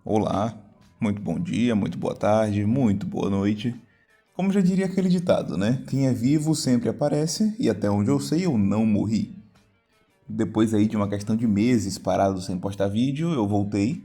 Olá, muito bom dia, muito boa tarde, muito boa noite. Como já diria aquele ditado, né? Quem é vivo sempre aparece e até onde eu sei eu não morri. Depois aí de uma questão de meses parado sem postar vídeo, eu voltei.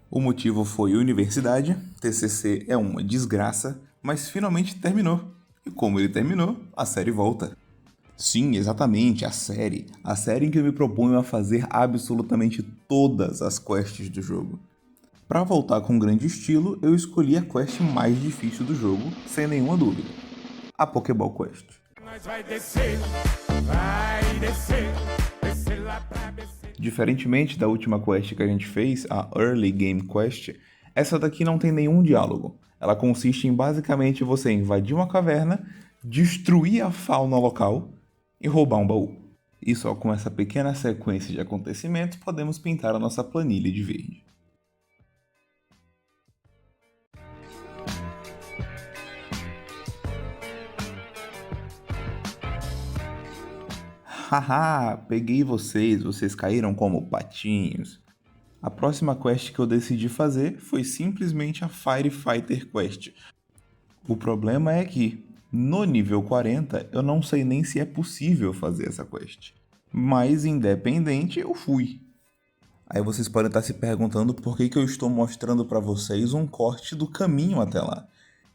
O motivo foi universidade, TCC é uma desgraça, mas finalmente terminou. E como ele terminou, a série volta. Sim, exatamente, a série. A série em que eu me proponho a fazer absolutamente todas as quests do jogo. Para voltar com grande estilo, eu escolhi a quest mais difícil do jogo, sem nenhuma dúvida. A Pokéball Quest. Nós vai descer, descer lá pra descer. Diferentemente da última quest que a gente fez, a Early Game Quest, essa daqui não tem nenhum diálogo. Ela consiste em basicamente você invadir uma caverna, destruir a fauna local e roubar um baú. E só com essa pequena sequência de acontecimentos podemos pintar a nossa planilha de verde. Haha, peguei vocês, vocês caíram como patinhos. A próxima quest que eu decidi fazer foi simplesmente a Firefighter Quest. O problema é que, no nível 40, eu não sei nem se é possível fazer essa quest. Mas, independente, eu fui. Aí vocês podem estar se perguntando por que eu estou mostrando para vocês um corte do caminho até lá.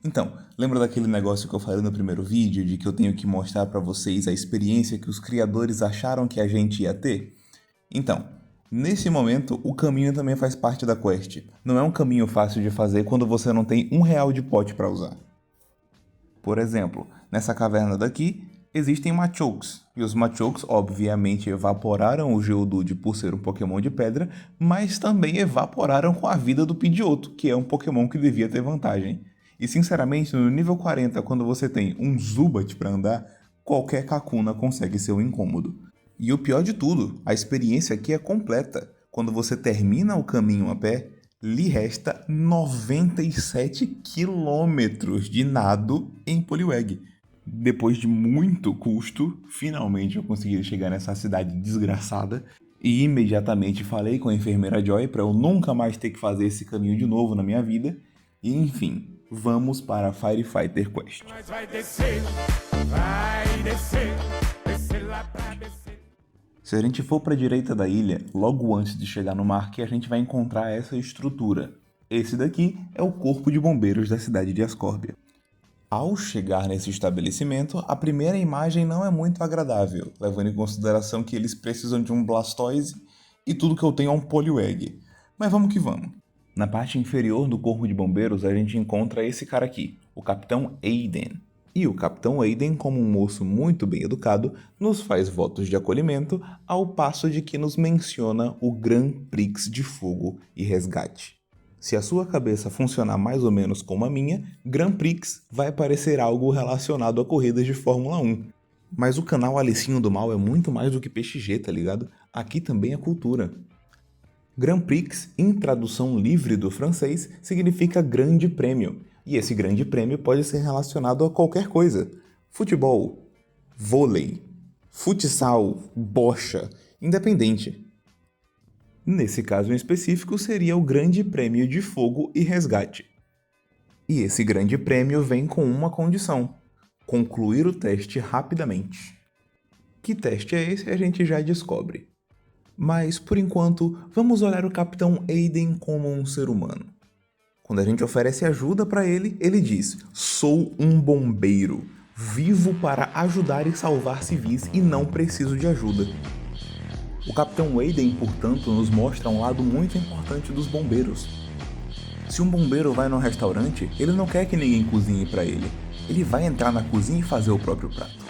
Então, lembra daquele negócio que eu falei no primeiro vídeo, de que eu tenho que mostrar para vocês a experiência que os criadores acharam que a gente ia ter? Então, nesse momento, o caminho também faz parte da quest. Não é um caminho fácil de fazer quando você não tem R$ 1 de pote para usar. Por exemplo, nessa caverna daqui, existem Machokes, e os Machokes obviamente evaporaram o Geodude por ser um Pokémon de pedra, mas também evaporaram com a vida do Pidgeotto, que é um Pokémon que devia ter vantagem. E sinceramente, no nível 40, quando você tem um Zubat para andar, qualquer Kakuna consegue ser um incômodo. E o pior de tudo, a experiência aqui é completa. Quando você termina o caminho a pé, lhe resta 97 quilômetros de nado em Poliwag. Depois de muito custo, finalmente eu consegui chegar nessa cidade desgraçada e imediatamente falei com a enfermeira Joy para eu nunca mais ter que fazer esse caminho de novo na minha vida. E enfim, vamos para a Firefighter Quest. Nós vai descer, descer lá pra descer. Se a gente for para a direita da ilha, logo antes de chegar no mar, que a gente vai encontrar essa estrutura. Esse daqui é o corpo de bombeiros da cidade de Ascórbia. Ao chegar nesse estabelecimento, a primeira imagem não é muito agradável, levando em consideração que eles precisam de um Blastoise e tudo que eu tenho é um Poliwag. Mas vamos que vamos. Na parte inferior do corpo de bombeiros, a gente encontra esse cara aqui, o Capitão Aiden. E o Capitão Aiden, como um moço muito bem educado, nos faz votos de acolhimento, ao passo de que nos menciona o Grand Prix de Fogo e Resgate. Se a sua cabeça funcionar mais ou menos como a minha, Grand Prix vai parecer algo relacionado a corridas de Fórmula 1. Mas o canal Alicinho do Mal é muito mais do que PXG, tá ligado? Aqui também é cultura. Grand Prix, em tradução livre do francês, significa grande prêmio. E esse grande prêmio pode ser relacionado a qualquer coisa. Futebol, vôlei, futsal, bocha, independente. Nesse caso em específico, seria o Grande Prêmio de Fogo e Resgate. E esse grande prêmio vem com uma condição: concluir o teste rapidamente. Que teste é esse? A gente já descobre. Mas, por enquanto, vamos olhar o Capitão Aiden como um ser humano. Quando a gente oferece ajuda para ele, ele diz: "Sou um bombeiro. Vivo para ajudar e salvar civis e não preciso de ajuda." O Capitão Aiden, portanto, nos mostra um lado muito importante dos bombeiros. Se um bombeiro vai num restaurante, ele não quer que ninguém cozinhe para ele. Ele vai entrar na cozinha e fazer o próprio prato.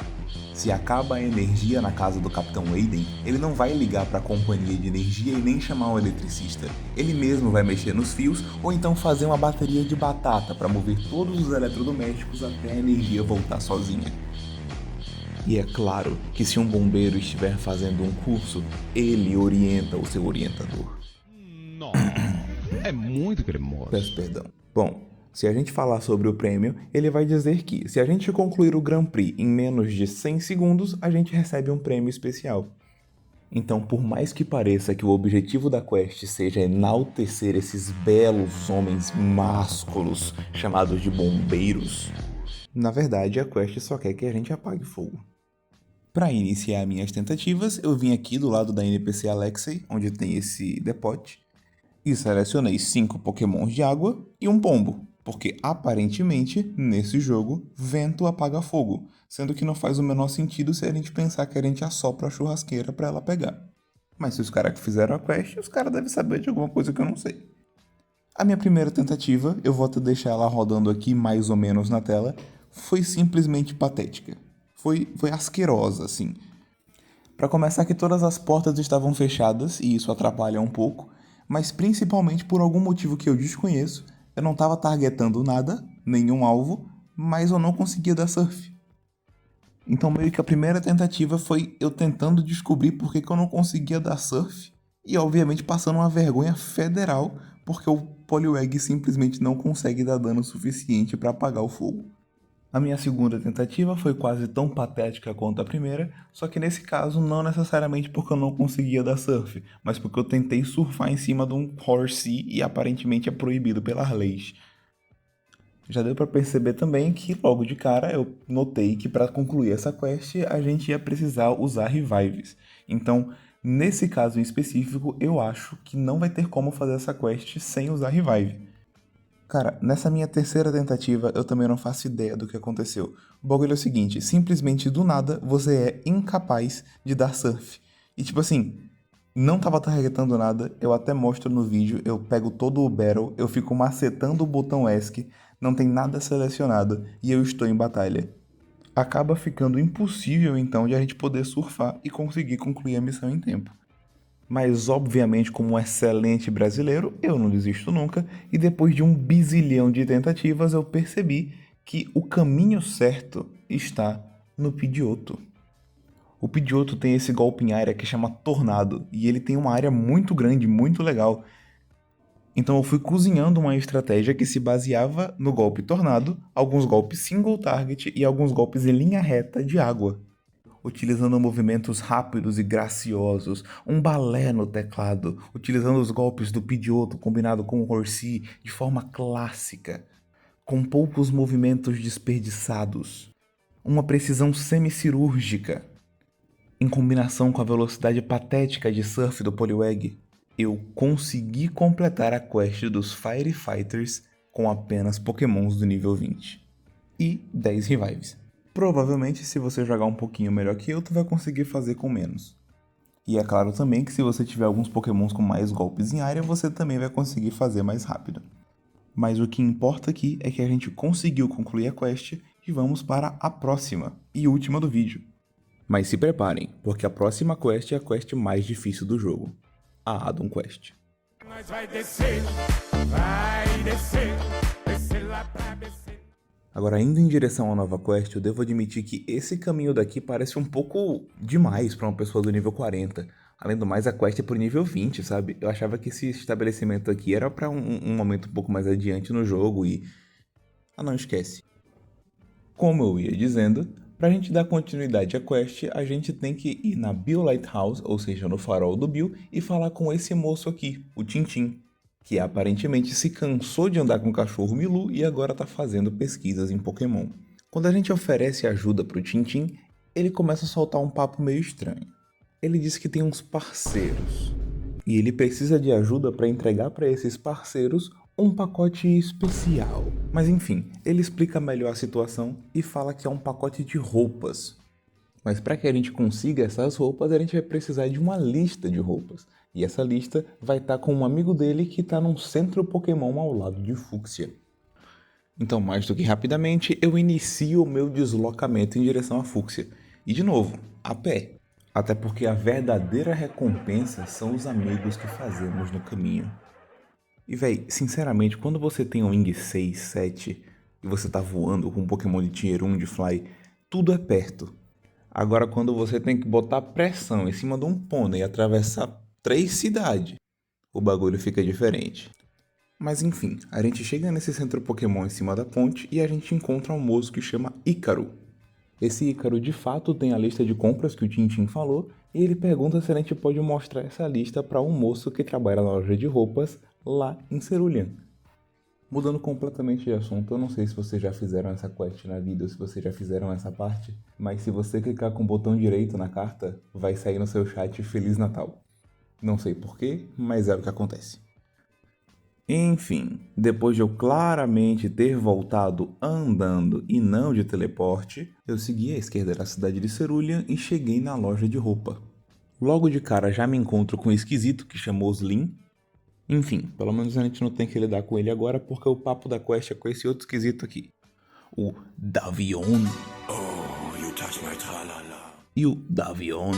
Se acaba a energia na casa do Capitão Aiden, ele não vai ligar para a companhia de energia e nem chamar um eletricista. Ele mesmo vai mexer nos fios ou então fazer uma bateria de batata para mover todos os eletrodomésticos até a energia voltar sozinha. E é claro que se um bombeiro estiver fazendo um curso, ele orienta o seu orientador. Nossa, é muito cremoso. Peço perdão. Bom, se a gente falar sobre o prêmio, ele vai dizer que, se a gente concluir o Grand Prix em menos de 100 segundos, a gente recebe um prêmio especial. Então, por mais que pareça que o objetivo da quest seja enaltecer esses belos homens másculos chamados de bombeiros, na verdade a quest só quer que a gente apague fogo. Para iniciar minhas tentativas, eu vim aqui do lado da NPC Alexei, onde tem esse depote, e selecionei 5 pokémons de água e um pombo, porque aparentemente, nesse jogo, vento apaga fogo, sendo que não faz o menor sentido se a gente pensar que a gente assopra a churrasqueira para ela pegar. Mas se os caras que fizeram a quest, os caras devem saber de alguma coisa que eu não sei. A minha primeira tentativa, eu vou até deixar ela rodando aqui mais ou menos na tela, foi simplesmente patética. Foi asquerosa, assim. Para começar que todas as portas estavam fechadas, e isso atrapalha um pouco, mas principalmente por algum motivo que eu desconheço, eu não estava targetando nada, nenhum alvo, mas eu não conseguia dar surf. Então meio que a primeira tentativa foi eu tentando descobrir por que eu não conseguia dar surf, e obviamente passando uma vergonha federal, porque o Poliwag simplesmente não consegue dar dano suficiente para apagar o fogo. A minha segunda tentativa foi quase tão patética quanto a primeira, só que nesse caso não necessariamente porque eu não conseguia dar surf, mas porque eu tentei surfar em cima de um Horsea e aparentemente é proibido pelas leis. Já deu para perceber também que logo de cara eu notei que para concluir essa quest a gente ia precisar usar revives. Então, nesse caso em específico, eu acho que não vai ter como fazer essa quest sem usar revive. Cara, nessa minha terceira tentativa, eu também não faço ideia do que aconteceu. O bagulho é o seguinte, simplesmente do nada, você é incapaz de dar surf. E tipo assim, não tava targetando nada, eu até mostro no vídeo, eu pego todo o battle, eu fico macetando o botão ESC, não tem nada selecionado, e eu estou em batalha. Acaba ficando impossível então de a gente poder surfar e conseguir concluir a missão em tempo. Mas, obviamente, como um excelente brasileiro, eu não desisto nunca, e depois de 1 bizilhão de tentativas, eu percebi que o caminho certo está no Pidgeotto. O Pidgeotto tem esse golpe em área que chama Tornado, e ele tem uma área muito grande, muito legal. Então eu fui cozinhando uma estratégia que se baseava no golpe Tornado, alguns golpes single target e alguns golpes em linha reta de água, utilizando movimentos rápidos e graciosos, um balé no teclado, utilizando os golpes do Pidgeotto combinado com o Horsea de forma clássica, com poucos movimentos desperdiçados, uma precisão semicirúrgica, em combinação com a velocidade patética de surf do Poliwag, eu consegui completar a quest dos Fire Fighters com apenas pokémons do nível 20 e 10 revives. Provavelmente, se você jogar um pouquinho melhor que eu, tu vai conseguir fazer com menos. E é claro também que se você tiver alguns pokémons com mais golpes em área, você também vai conseguir fazer mais rápido. Mas o que importa aqui é que a gente conseguiu concluir a quest e vamos para a próxima e última do vídeo. Mas se preparem, porque a próxima quest é a quest mais difícil do jogo, a Addon Quest. Nós vai descer lá pra descer. Agora, indo em direção à nova quest, eu devo admitir que esse caminho daqui parece um pouco demais para uma pessoa do nível 40. Além do mais, a quest é por nível 20, sabe? Eu achava que esse estabelecimento aqui era para um momento um pouco mais adiante no jogo e... Ah, não, esquece. Como eu ia dizendo, pra gente dar continuidade à quest, a gente tem que ir na Bill Lighthouse, ou seja, no farol do Bill, e falar com esse moço aqui, o Tintin, que aparentemente se cansou de andar com o cachorro Milu e agora tá fazendo pesquisas em Pokémon. Quando a gente oferece ajuda pro Tintin, ele começa a soltar um papo meio estranho. Ele diz que tem uns parceiros, e ele precisa de ajuda para entregar para esses parceiros um pacote especial. Mas enfim, ele explica melhor a situação e fala que é um pacote de roupas. Mas para que a gente consiga essas roupas, a gente vai precisar de uma lista de roupas. E essa lista vai estar com um amigo dele que está num centro Pokémon ao lado de Fúcsia. Então, mais do que rapidamente, eu inicio o meu deslocamento em direção a Fúcsia. E de novo, a pé. Até porque a verdadeira recompensa são os amigos que fazemos no caminho. E véi, sinceramente, quando você tem um Wing 6, 7 e você tá voando com um Pokémon de Tier 1 de Fly, tudo é perto. Agora quando você tem que botar pressão em cima de um pônei e atravessar 3 cidades, o bagulho fica diferente. Mas enfim, a gente chega nesse centro Pokémon em cima da ponte e a gente encontra um moço que chama Ícaro. Esse Ícaro de fato tem a lista de compras que o Tintin falou e ele pergunta se a gente pode mostrar essa lista para um moço que trabalha na loja de roupas lá em Cerulean. Mudando completamente de assunto, eu não sei se vocês já fizeram essa quest na vida ou se vocês já fizeram essa parte, mas se você clicar com o botão direito na carta, vai sair no seu chat Feliz Natal. Não sei porquê, mas é o que acontece. Enfim, depois de eu claramente ter voltado andando e não de teleporte, eu segui à esquerda da cidade de Cerulean e cheguei na loja de roupa. Logo de cara já me encontro com um esquisito que chamou Slim. Enfim, pelo menos a gente não tem que lidar com ele agora porque o papo da quest é com esse outro esquisito aqui. O Davion. Oh, you touch my tra-la-la. E o Davion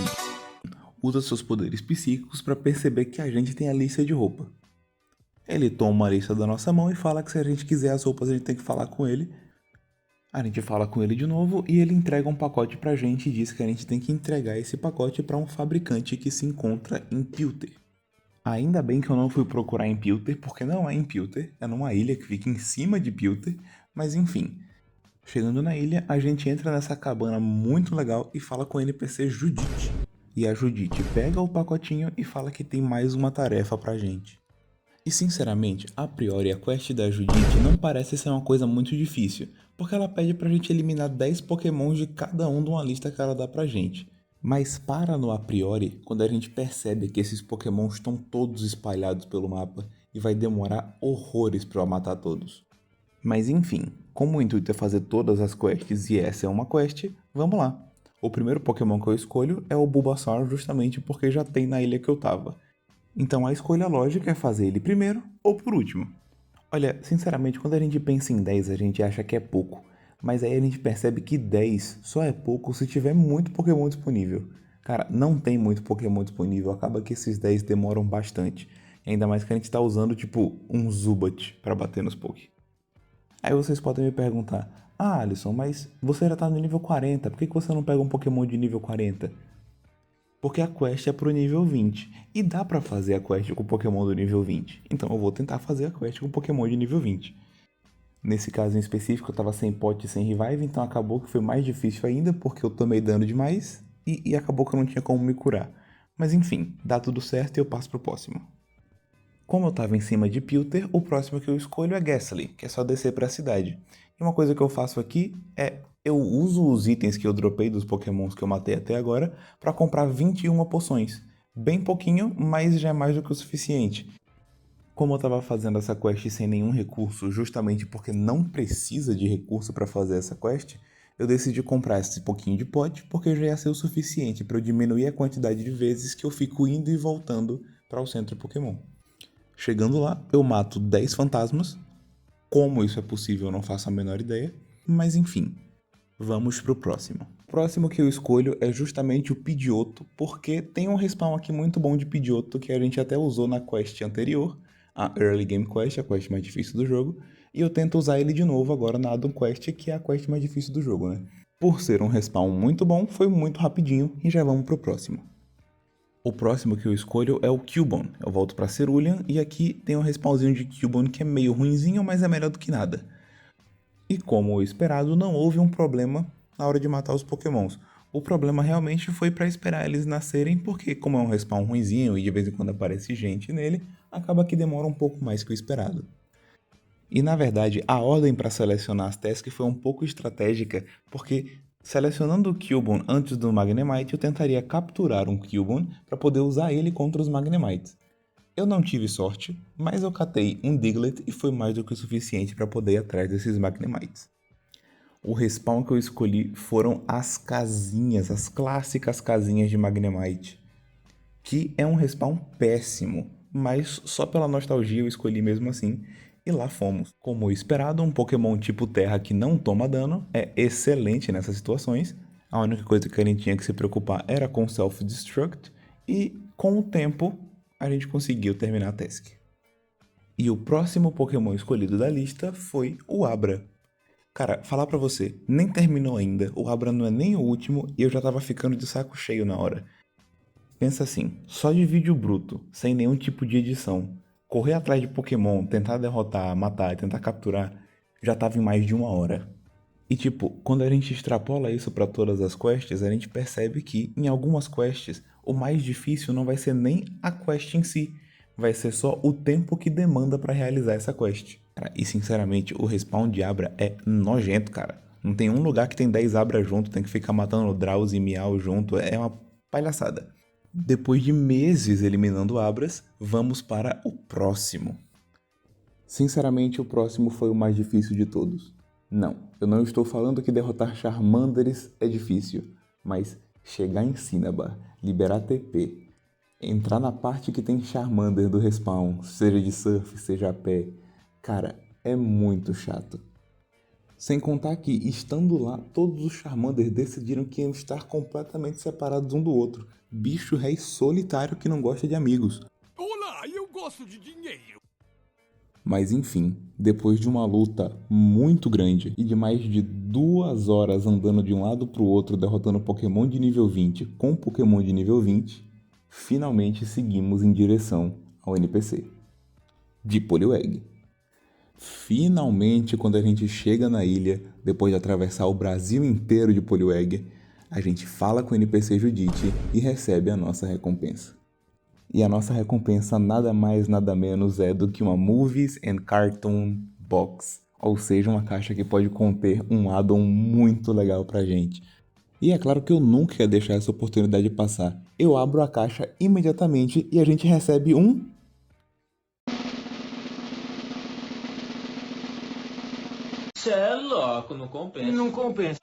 usa seus poderes psíquicos para perceber que a gente tem a lista de roupa. Ele toma a lista da nossa mão e fala que se a gente quiser as roupas a gente tem que falar com ele. A gente fala com ele de novo e ele entrega um pacote pra gente e diz que a gente tem que entregar esse pacote para um fabricante que se encontra em Pilter. Ainda bem que eu não fui procurar em Pilter, porque não é em Pilter, é numa ilha que fica em cima de Pilter, mas enfim. Chegando na ilha, a gente entra nessa cabana muito legal e fala com a NPC Judite. E a Judite pega o pacotinho e fala que tem mais uma tarefa pra gente. E sinceramente, a priori a quest da Judite não parece ser uma coisa muito difícil, porque ela pede pra gente eliminar 10 pokémons de cada um de uma lista que ela dá pra gente. Mas para no a priori quando a gente percebe que esses pokémons estão todos espalhados pelo mapa e vai demorar horrores pra eu matar todos. Mas enfim, como o intuito é fazer todas as quests e essa é uma quest, vamos lá. O primeiro pokémon que eu escolho é o Bulbasaur justamente porque já tem na ilha que eu tava. Então a escolha lógica é fazer ele primeiro ou por último. Olha, sinceramente, quando a gente pensa em 10 a gente acha que é pouco. Mas aí a gente percebe que 10 só é pouco se tiver muito Pokémon disponível. Cara, não tem muito Pokémon disponível, acaba que esses 10 demoram bastante. Ainda mais que a gente tá usando tipo um Zubat pra bater nos Poké. Aí vocês podem me perguntar, Alisson, mas você já tá no nível 40, por que você não pega um Pokémon de nível 40? Porque a quest é pro nível 20, e dá pra fazer a quest com o Pokémon do nível 20. Então eu vou tentar fazer a quest com o Pokémon de nível 20. Nesse caso em específico eu tava sem pote e sem revive, então acabou que foi mais difícil ainda, porque eu tomei dano demais, e acabou que eu não tinha como me curar. Mas enfim, dá tudo certo e eu passo pro próximo. Como eu tava em cima de Pilter, o próximo que eu escolho é Gastly, que é só descer pra cidade. E uma coisa que eu faço aqui é, eu uso os itens que eu dropei dos pokémons que eu matei até agora pra comprar 21 poções. Bem pouquinho, mas já é mais do que o suficiente. Como eu tava fazendo essa quest sem nenhum recurso, justamente porque não precisa de recurso pra fazer essa quest, eu decidi comprar esse pouquinho de pote porque já ia ser o suficiente pra eu diminuir a quantidade de vezes que eu fico indo e voltando para o centro Pokémon. Chegando lá, eu mato 10 fantasmas. Como isso é possível, eu não faço a menor ideia. Mas enfim, vamos pro próximo. O próximo que eu escolho é justamente o Pidgeotto, porque tem um respawn aqui muito bom de Pidgeotto que a gente até usou na quest anterior, a Early Game Quest, a quest mais difícil do jogo, e eu tento usar ele de novo agora na Addon Quest, que é a quest mais difícil do jogo, né? Por ser um respawn muito bom, foi muito rapidinho e já vamos pro próximo. O próximo que eu escolho é o Cubone. Eu volto pra Cerulean e aqui tem um respawnzinho de Cubone que é meio ruinzinho, mas é melhor do que nada. E como esperado, não houve um problema na hora de matar os pokémons. O problema realmente foi pra esperar eles nascerem, porque como é um respawn ruinzinho e de vez em quando aparece gente nele, acaba que demora um pouco mais que o esperado. E na verdade, a ordem para selecionar as tasks foi um pouco estratégica, porque selecionando o Cubone antes do Magnemite, eu tentaria capturar um Cubone para poder usar ele contra os Magnemites. Eu não tive sorte, mas eu catei um Diglett e foi mais do que o suficiente para poder ir atrás desses Magnemites. O respawn que eu escolhi foram as casinhas, as clássicas casinhas de Magnemite, que é um respawn péssimo, mas só pela nostalgia eu escolhi mesmo assim, e lá fomos. Como esperado, um Pokémon tipo Terra que não toma dano é excelente nessas situações. A única coisa que a gente tinha que se preocupar era com Self-Destruct, e com o tempo a gente conseguiu terminar a task. E o próximo Pokémon escolhido da lista foi o Abra. Cara, falar pra você, nem terminou ainda, o Abra não é nem o último e eu já tava ficando de saco cheio na hora. Pensa assim, só de vídeo bruto, sem nenhum tipo de edição, correr atrás de Pokémon, tentar derrotar, matar e tentar capturar, já tava em mais de 1 hora. E tipo, quando a gente extrapola isso pra todas as quests, a gente percebe que em algumas quests O mais difícil não vai ser nem a quest em si, vai ser só o tempo que demanda pra realizar essa quest. Cara, e sinceramente, o respawn de Abra é nojento, cara. Não tem um lugar que tem 10 Abra junto, tem que ficar matando Drowsy e Miau junto, é uma palhaçada. Depois de meses eliminando Abras, vamos para o próximo. Sinceramente, o próximo foi o mais difícil de todos. Não, eu não estou falando que derrotar Charmanders é difícil, mas chegar em Cinnabar, liberar TP, entrar na parte que tem Charmander do respawn, seja de surf, seja a pé, cara, é muito chato. Sem contar que, estando lá, todos os Charmander decidiram que iam estar completamente separados um do outro. Bicho rei solitário que não gosta de amigos. Olá, eu gosto de dinheiro. Mas enfim, depois de uma luta muito grande e de mais de 2 horas andando de um lado pro outro derrotando Pokémon de nível 20 com Pokémon de nível 20, finalmente seguimos em direção ao NPC de Poliwag. Finalmente, quando a gente chega na ilha, depois de atravessar o Brasil inteiro de Poliwag, a gente fala com o NPC Judite e recebe a nossa recompensa. E a nossa recompensa nada mais nada menos é do que uma Movies and Cartoon Box, ou seja, uma caixa que pode conter um addon muito legal pra gente. E é claro que eu nunca ia deixar essa oportunidade passar. Eu abro a caixa imediatamente e a gente recebe um... Cê é louco, não compensa. Não compensa.